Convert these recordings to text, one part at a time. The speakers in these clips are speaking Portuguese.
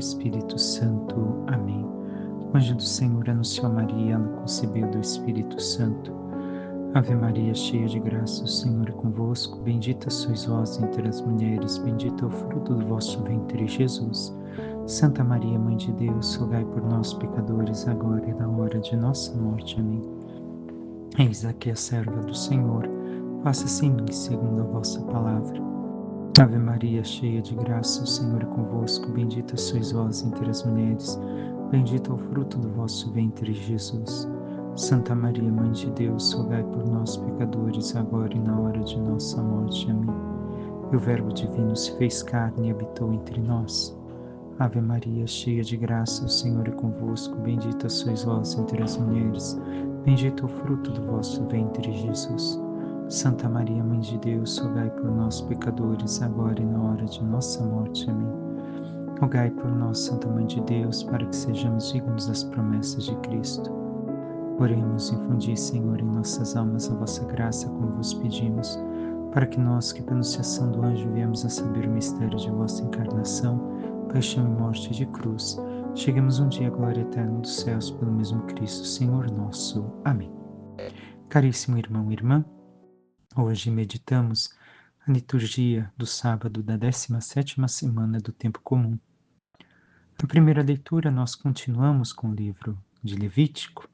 Espírito Santo. Amém. O anjo do Senhor anunciou a Maria, ela concebeu do Espírito Santo. Ave Maria, cheia de graça, o Senhor é convosco. Bendita sois vós entre as mulheres, bendito é o fruto do vosso ventre, Jesus. Santa Maria, Mãe de Deus, rogai por nós, pecadores, agora e na hora de nossa morte. Amém. Eis aqui a serva do Senhor, faça-se em mim segundo a vossa palavra. Ave Maria, cheia de graça, o Senhor é convosco. Bendita sois vós entre as mulheres, bendito é o fruto do vosso ventre, Jesus. Santa Maria, Mãe de Deus, rogai por nós, pecadores, agora e na hora de nossa morte. Amém. E o Verbo divino se fez carne e habitou entre nós. Ave Maria, cheia de graça, o Senhor é convosco. Bendita sois vós entre as mulheres, bendito é o fruto do vosso ventre, Jesus. Santa Maria, Mãe de Deus, rogai por nós, pecadores, agora e na hora de nossa morte. Amém. Rogai por nós, Santa Mãe de Deus, para que sejamos dignos das promessas de Cristo. Oremos, infundi, Senhor, em nossas almas a vossa graça, como vos pedimos, para que nós, que pela anunciação do anjo viemos a saber o mistério de vossa encarnação, paixão e morte de cruz, cheguemos um dia à glória eterna dos céus pelo mesmo Cristo, Senhor nosso. Amém. Caríssimo irmão e irmã, hoje meditamos a liturgia do sábado da 17ª semana do Tempo Comum. Na primeira leitura, nós continuamos com o livro de Levítico,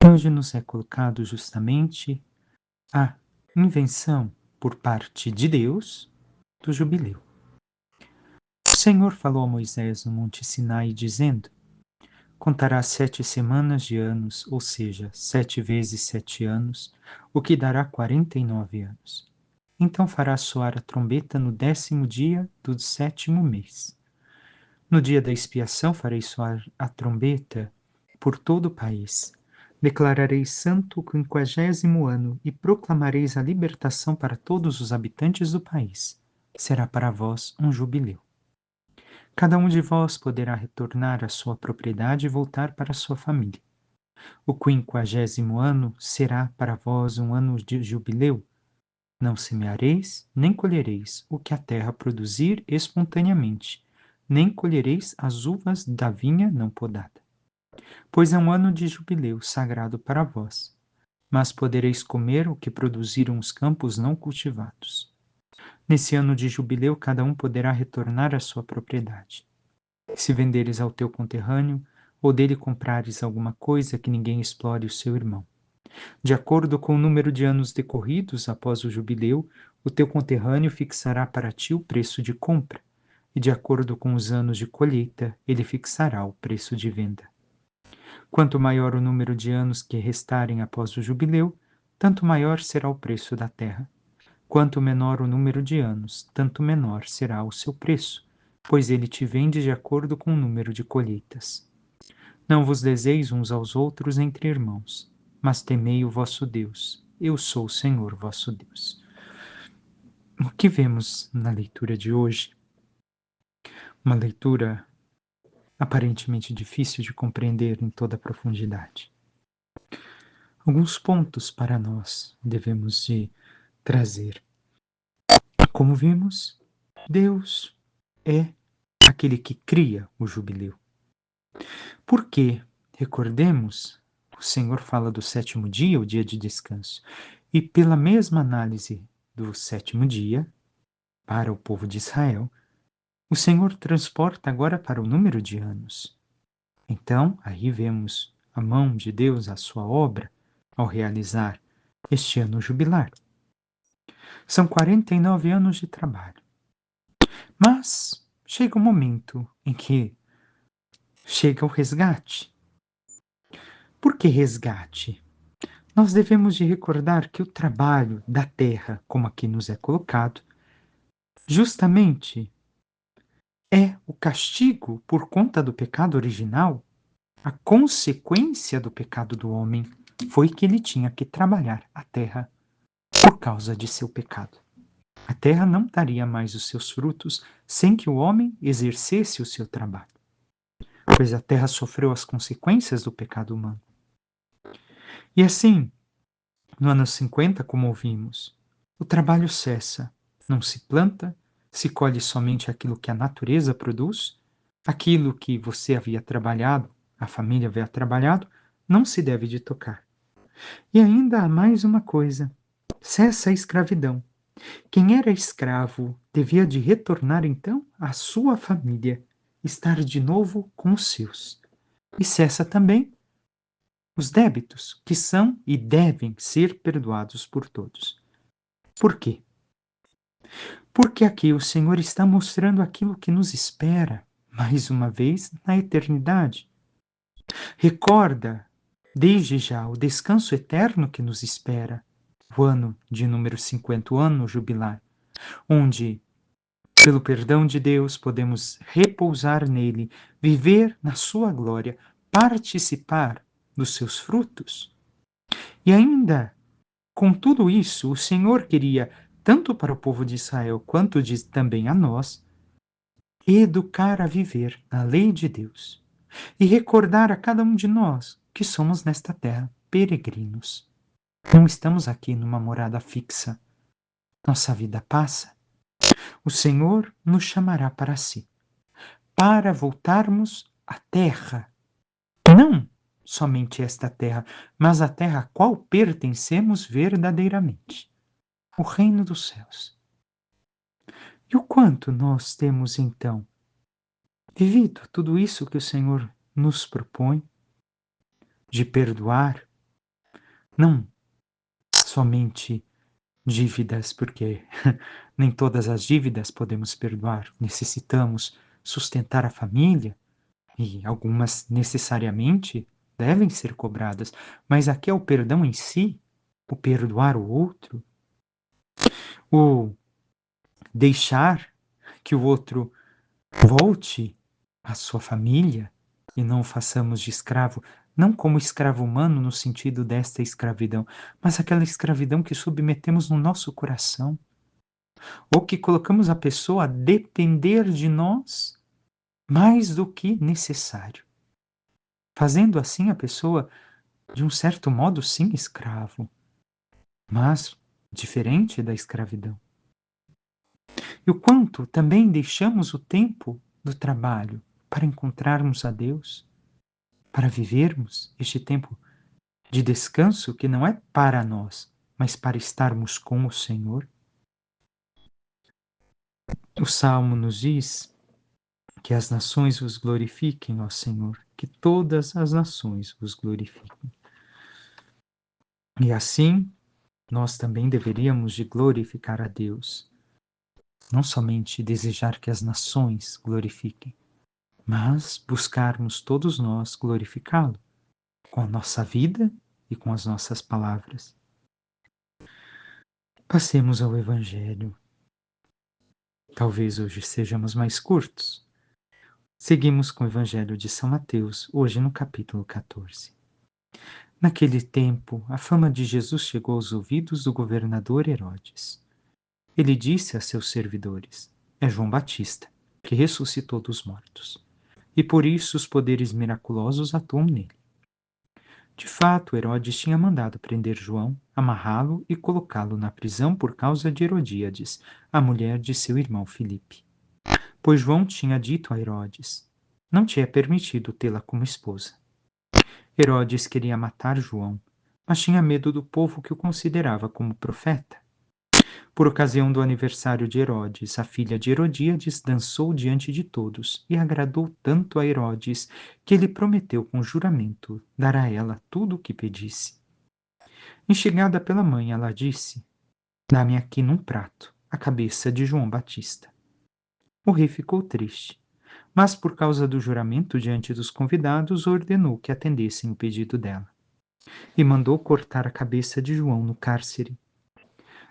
e hoje nos é colocado justamente a invenção por parte de Deus do jubileu. O Senhor falou a Moisés no Monte Sinai, dizendo: contará 7 semanas de anos, ou seja, 7 vezes 7 anos, o que dará 49 anos. Então fará soar a trombeta no 10º dia do 7º mês. No dia da expiação farei soar a trombeta por todo o país. Declarareis santo o 50º ano e proclamareis a libertação para todos os habitantes do país. Será para vós um jubileu. Cada um de vós poderá retornar à sua propriedade e voltar para a sua família. O 50º ano será para vós um ano de jubileu. Não semeareis, nem colhereis o que a terra produzir espontaneamente, nem colhereis as uvas da vinha não podada. Pois é um ano de jubileu sagrado para vós. Mas podereis comer o que produziram os campos não cultivados. Nesse ano de jubileu, cada um poderá retornar à sua propriedade. Se venderes ao teu conterrâneo, ou dele comprares alguma coisa, que ninguém explore o seu irmão. De acordo com o número de anos decorridos após o jubileu, o teu conterrâneo fixará para ti o preço de compra, e de acordo com os anos de colheita, ele fixará o preço de venda. Quanto maior o número de anos que restarem após o jubileu, tanto maior será o preço da terra. Quanto menor o número de anos, tanto menor será o seu preço, pois ele te vende de acordo com o número de colheitas. Não vos deseis uns aos outros entre irmãos, mas temei o vosso Deus. Eu sou o Senhor vosso Deus. O que vemos na leitura de hoje? Uma leitura aparentemente difícil de compreender em toda a profundidade. Alguns pontos para nós devemos de trazer. Como vimos, Deus é aquele que cria o jubileu. Porque, recordemos, o Senhor fala do 7º dia, o dia de descanso, e pela mesma análise do 7º dia, para o povo de Israel, o Senhor transporta agora para o número de anos. Então, aí vemos a mão de Deus, a sua obra, ao realizar este ano jubilar. São 49 anos de trabalho. Mas chega um momento em que chega o resgate. Por que resgate? Nós devemos de recordar que o trabalho da terra, como aqui nos é colocado, justamente é o castigo por conta do pecado original. A consequência do pecado do homem foi que ele tinha que trabalhar a terra por causa de seu pecado. A terra não daria mais os seus frutos sem que o homem exercesse o seu trabalho, pois a terra sofreu as consequências do pecado humano. E assim, no ano 50, como ouvimos, o trabalho cessa, não se planta, se colhe somente aquilo que a natureza produz, Aquilo que você havia trabalhado, a família havia trabalhado, não se deve de tocar. E ainda há mais uma coisa: cessa a escravidão. Quem era escravo devia de retornar então à sua família, estar de novo com os seus. E cessa também os débitos, que são e devem ser perdoados por todos. Por quê? Porque aqui o Senhor está mostrando aquilo que nos espera, mais uma vez, na eternidade. Recorda, desde já, o descanso eterno que nos espera, o ano de número 50, o ano jubilar, onde, pelo perdão de Deus, podemos repousar nele, viver na sua glória, participar dos seus frutos. E ainda, com tudo isso, o Senhor queria, tanto para o povo de Israel quanto diz também a nós, educar a viver na lei de Deus e recordar a cada um de nós que somos nesta terra peregrinos. Não estamos aqui numa morada fixa. Nossa vida passa. O Senhor nos chamará para si, para voltarmos à terra. Não somente esta terra, mas a terra a qual pertencemos verdadeiramente, o reino dos céus. E o quanto nós temos então vivido tudo isso que o Senhor nos propõe de perdoar, não somente dívidas, porque nem todas as dívidas podemos perdoar. Necessitamos sustentar a família e algumas necessariamente devem ser cobradas, mas aqui é o perdão em si, o perdoar o outro, o deixar que o outro volte à sua família e não o façamos de escravo, não como escravo humano no sentido desta escravidão, mas aquela escravidão que submetemos no nosso coração, ou que colocamos a pessoa a depender de nós mais do que necessário, fazendo assim a pessoa, de um certo modo, sim, escravo, mas diferente da escravidão. E o quanto também deixamos o tempo do trabalho para encontrarmos a Deus, para vivermos este tempo de descanso que não é para nós, mas para estarmos com o Senhor. O Salmo nos diz que as nações vos glorifiquem, ó Senhor, que todas as nações vos glorifiquem. E assim, nós também deveríamos de glorificar a Deus, não somente desejar que as nações glorifiquem, mas buscarmos todos nós glorificá-lo com a nossa vida e com as nossas palavras. Passemos ao Evangelho. Talvez hoje sejamos mais curtos. Seguimos com o Evangelho de São Mateus, hoje no capítulo 14. Naquele tempo, a fama de Jesus chegou aos ouvidos do governador Herodes. Ele disse a seus servidores: é João Batista, que ressuscitou dos mortos. E por isso os poderes miraculosos atuam nele. De fato, Herodes tinha mandado prender João, amarrá-lo e colocá-lo na prisão por causa de Herodíades, a mulher de seu irmão Filipe. Pois João tinha dito a Herodes: não te é permitido tê-la como esposa. Herodes queria matar João, mas tinha medo do povo que o considerava como profeta. Por ocasião do aniversário de Herodes, a filha de Herodíades dançou diante de todos e agradou tanto a Herodes que ele prometeu com juramento dar a ela tudo o que pedisse. Instigada pela mãe, ela disse: dá-me aqui num prato a cabeça de João Batista. O rei ficou triste, mas por causa do juramento diante dos convidados, ordenou que atendessem o pedido dela e mandou cortar a cabeça de João no cárcere.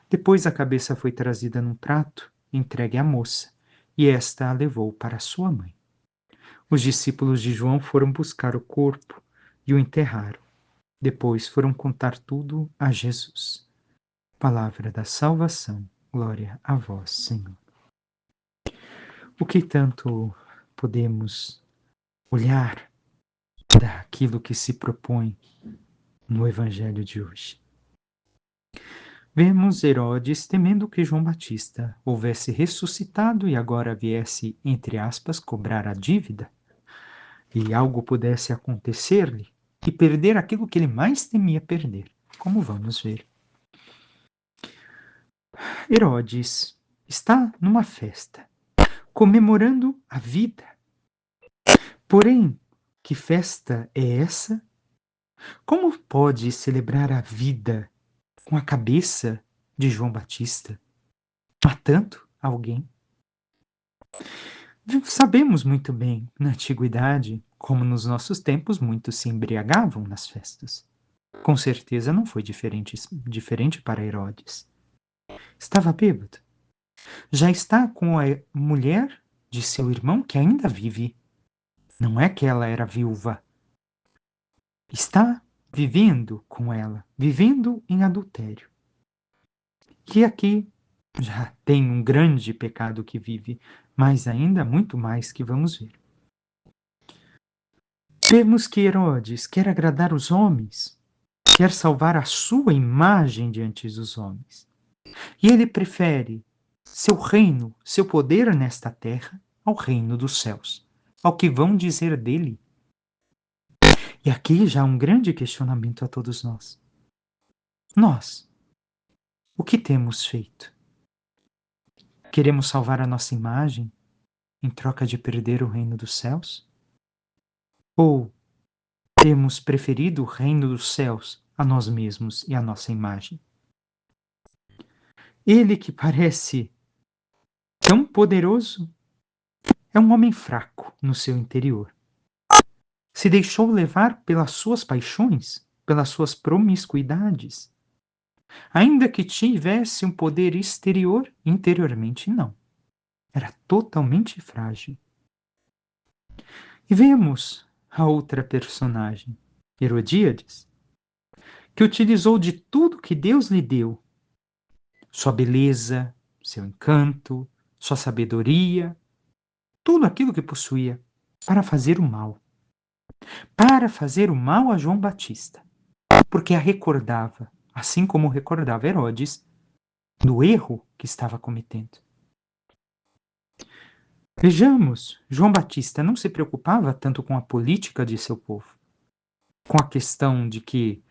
Depois a cabeça foi trazida num prato, entregue à moça, e esta a levou para sua mãe. Os discípulos de João foram buscar o corpo e o enterraram. Depois foram contar tudo a Jesus. Palavra da salvação. Glória a vós, Senhor. O que tanto podemos olhar daquilo que se propõe no Evangelho de hoje? Vemos Herodes temendo que João Batista houvesse ressuscitado e agora viesse, entre aspas, cobrar a dívida, e algo pudesse acontecer-lhe e perder aquilo que ele mais temia perder, como vamos ver. Herodes está numa festa, comemorando a vida. Porém, que festa é essa? Como pode celebrar a vida com a cabeça de João Batista, matando alguém? Sabemos muito bem, na antiguidade, como nos nossos tempos, muitos se embriagavam nas festas. Com certeza não foi diferente para Herodes. Estava bêbado. Já está com a mulher de seu irmão que ainda vive. Não é que ela era viúva. Está vivendo com ela, vivendo em adultério. E aqui já tem um grande pecado que vive, mas ainda muito mais que vamos ver. Vemos que Herodes quer agradar os homens, quer salvar a sua imagem diante dos homens. E ele prefere seu reino, seu poder nesta terra, ao reino dos céus, ao que vão dizer dele. E aqui já há um grande questionamento a todos nós. Nós, o que temos feito? Queremos salvar a nossa imagem em troca de perder o reino dos céus? Ou temos preferido o reino dos céus a nós mesmos e a nossa imagem? Ele que parece tão poderoso é um homem fraco no seu interior. Se deixou levar pelas suas paixões, pelas suas promiscuidades. Ainda que tivesse um poder exterior, interiormente não. Era totalmente frágil. E vemos a outra personagem, Herodíades, que utilizou de tudo que Deus lhe deu, sua beleza, seu encanto, sua sabedoria, tudo aquilo que possuía, para fazer o mal. Para fazer o mal a João Batista, porque a recordava, assim como recordava Herodes, do erro que estava cometendo. Vejamos, João Batista não se preocupava tanto com a política de seu povo, com a questão de que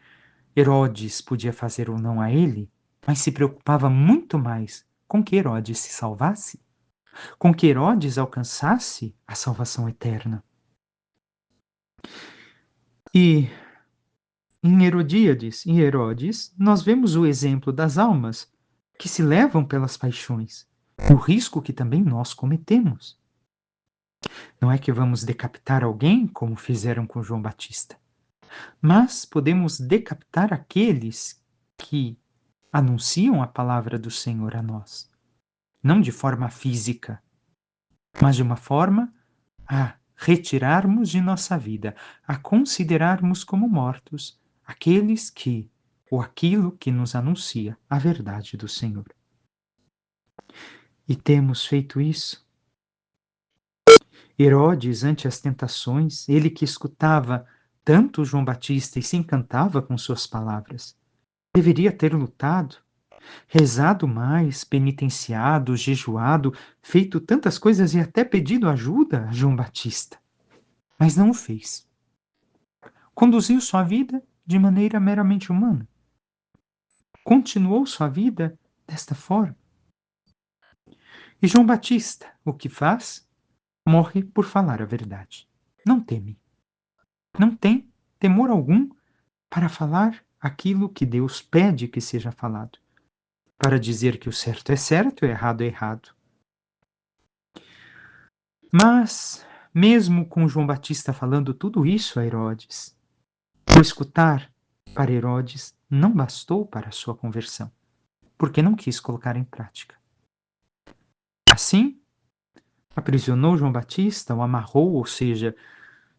Herodes podia fazer ou não a ele, mas se preocupava muito mais com que Herodes se salvasse, com que Herodes alcançasse a salvação eterna. E em Herodíades e Herodes, nós vemos o exemplo das almas que se levam pelas paixões, o risco que também nós cometemos. Não é que vamos decapitar alguém, como fizeram com João Batista, mas podemos decapitar aqueles que anunciam a palavra do Senhor a nós. Não de forma física, mas de uma forma a retirarmos de nossa vida, a considerarmos como mortos aqueles que, ou aquilo que nos anuncia a verdade do Senhor. E temos feito isso. Herodes, ante as tentações, ele que escutava tanto João Batista e se encantava com suas palavras, deveria ter lutado, rezado mais, penitenciado, jejuado, feito tantas coisas e até pedido ajuda a João Batista. Mas não o fez. Conduziu sua vida de maneira meramente humana. Continuou sua vida desta forma. E João Batista, o que faz? Morre por falar a verdade. Não teme. Não tem temor algum para falar aquilo que Deus pede que seja falado. Para dizer que o certo é certo e o errado é errado. Mas, mesmo com João Batista falando tudo isso a Herodes, o escutar para Herodes não bastou para a sua conversão, porque não quis colocar em prática. Assim, aprisionou João Batista, o amarrou, ou seja,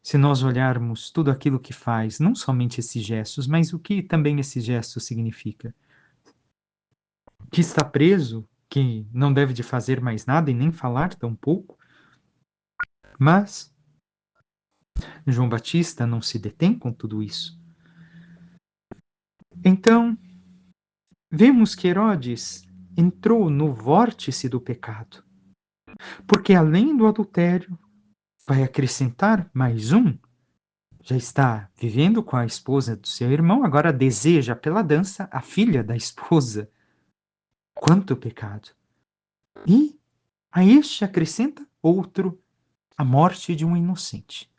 se nós olharmos tudo aquilo que faz, não somente esses gestos, mas o que também esse gesto significa. Que está preso, que não deve de fazer mais nada e nem falar tão pouco, mas João Batista não se detém com tudo isso. Então, vemos que Herodes entrou no vórtice do pecado, porque além do adultério, vai acrescentar mais um. Já está vivendo com a esposa do seu irmão, agora deseja pela dança a filha da esposa. Quanto pecado! E a este acrescenta outro, a morte de um inocente.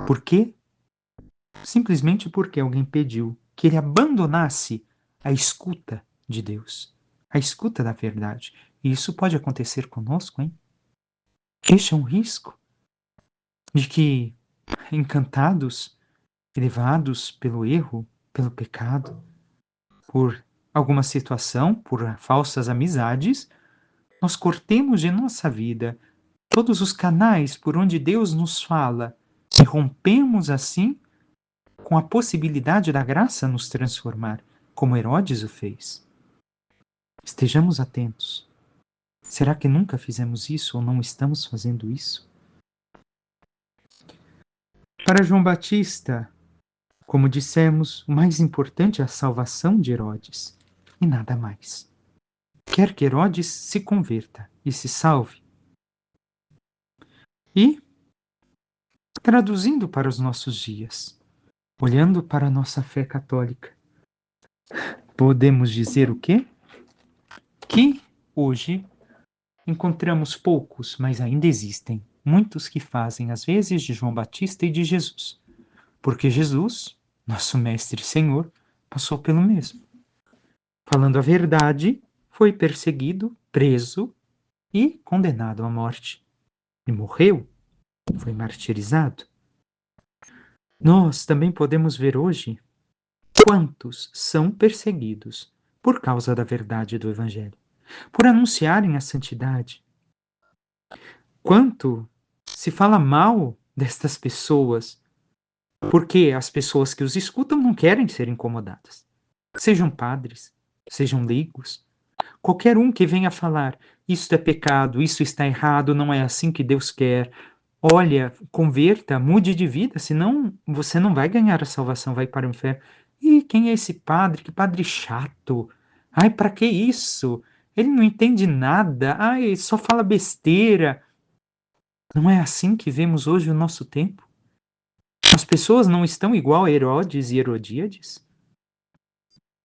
Por quê? Simplesmente porque alguém pediu que ele abandonasse a escuta de Deus, a escuta da verdade. E isso pode acontecer conosco, hein? Este é um risco de que, encantados, levados pelo erro, pelo pecado, por alguma situação, por falsas amizades, nós cortemos de nossa vida todos os canais por onde Deus nos fala e rompemos assim com a possibilidade da graça nos transformar, como Herodes o fez. Estejamos atentos. Será que nunca fizemos isso ou não estamos fazendo isso? Para João Batista, como dissemos, o mais importante é a salvação de Herodes e nada mais. Quer que Herodes se converta e se salve. E, traduzindo para os nossos dias, olhando para a nossa fé católica, podemos dizer o quê? Que hoje encontramos poucos, mas ainda existem muitos que fazem as vezes de João Batista e de Jesus. Porque Jesus, nosso Mestre e Senhor, passou pelo mesmo. Falando a verdade, foi perseguido, preso e condenado à morte. E morreu, foi martirizado. Nós também podemos ver hoje quantos são perseguidos por causa da verdade do Evangelho, por anunciarem a santidade. Quanto se fala mal destas pessoas, porque as pessoas que os escutam não querem ser incomodadas. Sejam padres, sejam leigos, qualquer um que venha falar, isso é pecado, isso está errado, não é assim que Deus quer. Olha, converta, mude de vida, senão você não vai ganhar a salvação, vai para o inferno. E quem é esse padre? Que padre chato. Ai, para que isso? Ele não entende nada. Ai, só fala besteira. Não é assim que vemos hoje o nosso tempo? As pessoas não estão igual a Herodes e Herodíades?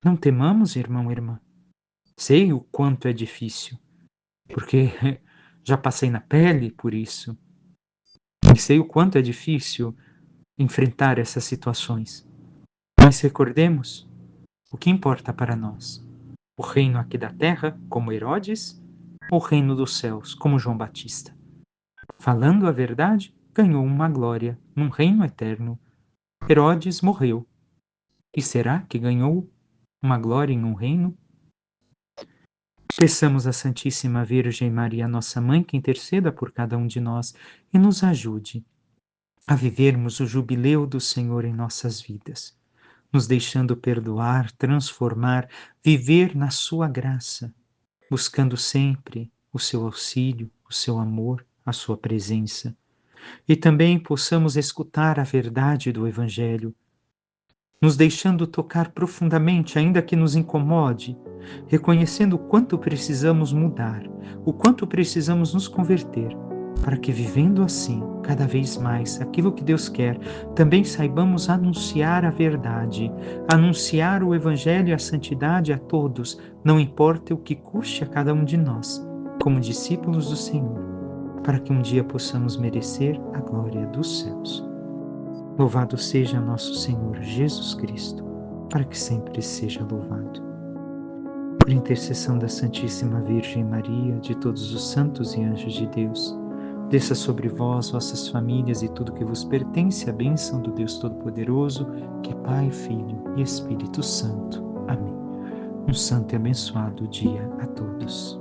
Não temamos, irmão e irmã. Sei o quanto é difícil, porque já passei na pele por isso. E sei o quanto é difícil enfrentar essas situações. Mas recordemos o que importa para nós: o reino aqui da terra, como Herodes, ou o reino dos céus, como João Batista. Falando a verdade, ganhou uma glória num reino eterno. Herodes morreu. E será que ganhou uma glória em um reino? Peçamos à Santíssima Virgem Maria, nossa mãe, que interceda por cada um de nós e nos ajude a vivermos o jubileu do Senhor em nossas vidas, nos deixando perdoar, transformar, viver na sua graça, buscando sempre o seu auxílio, o seu amor, a sua presença. E também possamos escutar a verdade do Evangelho, nos deixando tocar profundamente, ainda que nos incomode, reconhecendo o quanto precisamos mudar, o quanto precisamos nos converter, para que, vivendo assim, cada vez mais aquilo que Deus quer, também saibamos anunciar a verdade, anunciar o Evangelho e a santidade a todos, não importa o que custe a cada um de nós, como discípulos do Senhor, para que um dia possamos merecer a glória dos céus. Louvado seja nosso Senhor Jesus Cristo, para que sempre seja louvado. Por intercessão da Santíssima Virgem Maria, de todos os santos e anjos de Deus, desça sobre vós, vossas famílias e tudo que vos pertence a bênção do Deus Todo-Poderoso, que é Pai, Filho e Espírito Santo. Amém. Um santo e abençoado dia a todos.